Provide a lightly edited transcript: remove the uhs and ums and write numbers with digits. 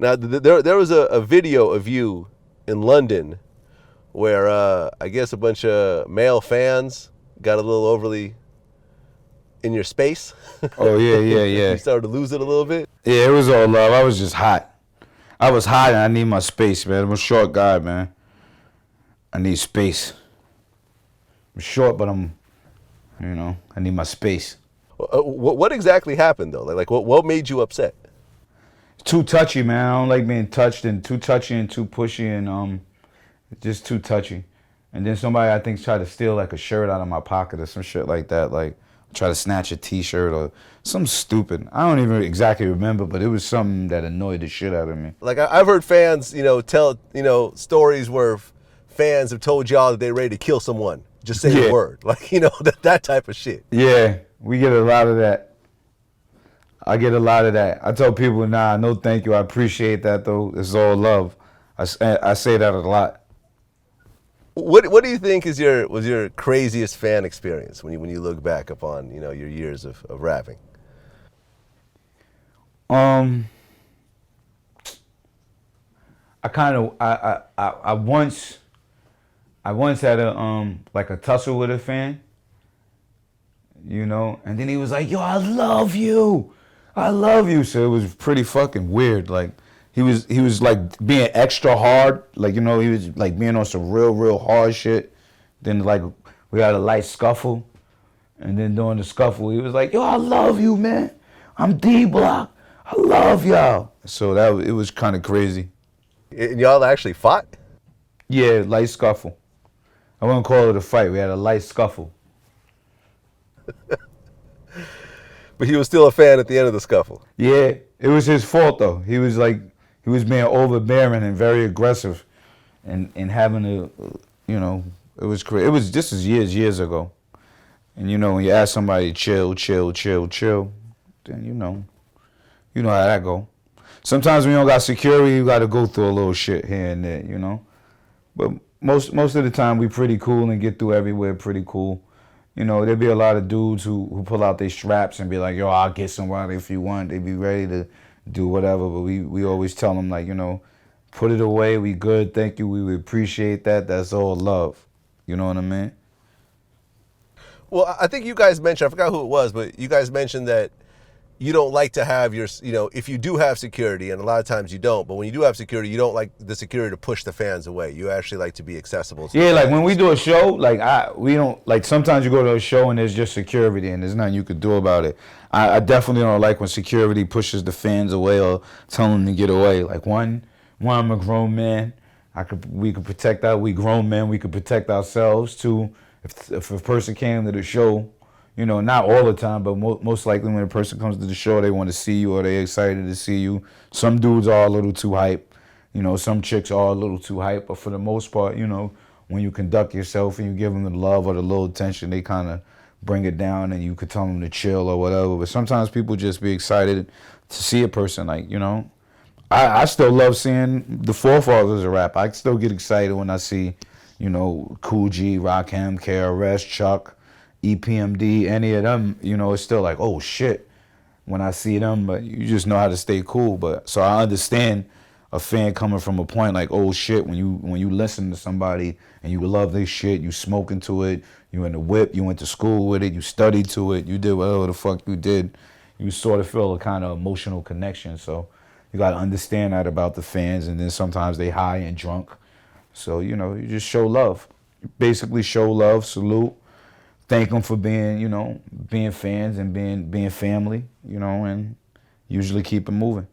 Now, there was a video of you in London where I guess a bunch of male fans got a little overly in your space. Oh yeah, yeah, You yeah. started to lose it a little bit. Yeah, it was all love. I was just hot. I was hot and I need my space, man. I'm a short guy, man. I need space. I'm short, but I need my space. What exactly happened though? Like what made you upset? Too touchy, man. I don't like being touched and too touchy and too pushy and just too touchy. And then somebody I think tried to steal like a shirt out of my pocket or some shit like that. Like try to snatch a T-shirt or something stupid. I don't even exactly remember, but it was something that annoyed the shit out of me. Like I've heard fans, tell stories where fans have told y'all that they're ready to kill someone. Just say the word, like that type of shit. Yeah, we get a lot of that. I get a lot of that. I tell people, nah, no thank you. I appreciate that though. It's all love. I say that a lot. What do you think was your craziest fan experience when you look back upon your years of rapping? I kind of I once had a like a tussle with a fan, and then he was like, "Yo, I love you. I love you." So it was pretty fucking weird. Like he was like being extra hard, like he was like being on some real hard shit. Then like we had a light scuffle, and then during the scuffle he was like, "Yo, I love you, man. I'm D Block. I love y'all." So it was kind of crazy. And y'all actually fought? Yeah, light scuffle. I wouldn't call it a fight. We had a light scuffle. But he was still a fan at the end of the scuffle. Yeah, it was his fault though. He was being overbearing and very aggressive, and having to, it was crazy. This is years ago, and when you ask somebody chill, then you know how that go. Sometimes when you don't got security, you got to go through a little shit here and there, But most of the time we pretty cool and get through everywhere pretty cool. There'd be a lot of dudes who pull out their straps and be like, "Yo, I'll get somebody if you want." They be ready to do whatever, but we always tell them like, put it away. We good, thank you. We would appreciate that. That's all love. You know what I mean? Well, I think you guys mentioned, I forgot who it was, but you guys mentioned that you don't like to have your, if you do have security, and a lot of times you don't, but when you do have security, you don't like the security to push the fans away. You actually like to be accessible to the like fans. when we do a show, we don't, like sometimes you go to a show and there's just security and there's nothing you could do about it. I definitely don't like when security pushes the fans away or tell them to get away. Like one, I'm a grown man. We could protect we grown men, we could protect ourselves. Two, if a person came to the show, not all the time, but most likely when a person comes to the show, they want to see you or they're excited to see you. Some dudes are a little too hype. Some chicks are a little too hype. But for the most part, when you conduct yourself and you give them the love or the little attention, they kind of bring it down and you could tell them to chill or whatever. But sometimes people just be excited to see a person I still love seeing the forefathers of rap. I still get excited when I see, Cool G, Rakim, KRS, Chuck, EPMD, any of them, it's still like, oh shit, when I see them, but you just know how to stay cool. But so I understand a fan coming from a point like, oh shit, when you listen to somebody and you love this shit, you smoking to it, you in the whip, you went to school with it, you studied to it, you did whatever the fuck you did, you sort of feel a kind of emotional connection. So you gotta understand that about the fans, and then sometimes they high and drunk. So, you just show love. Basically show love, salute. Thank them for being, being fans and being family, and usually keep it moving.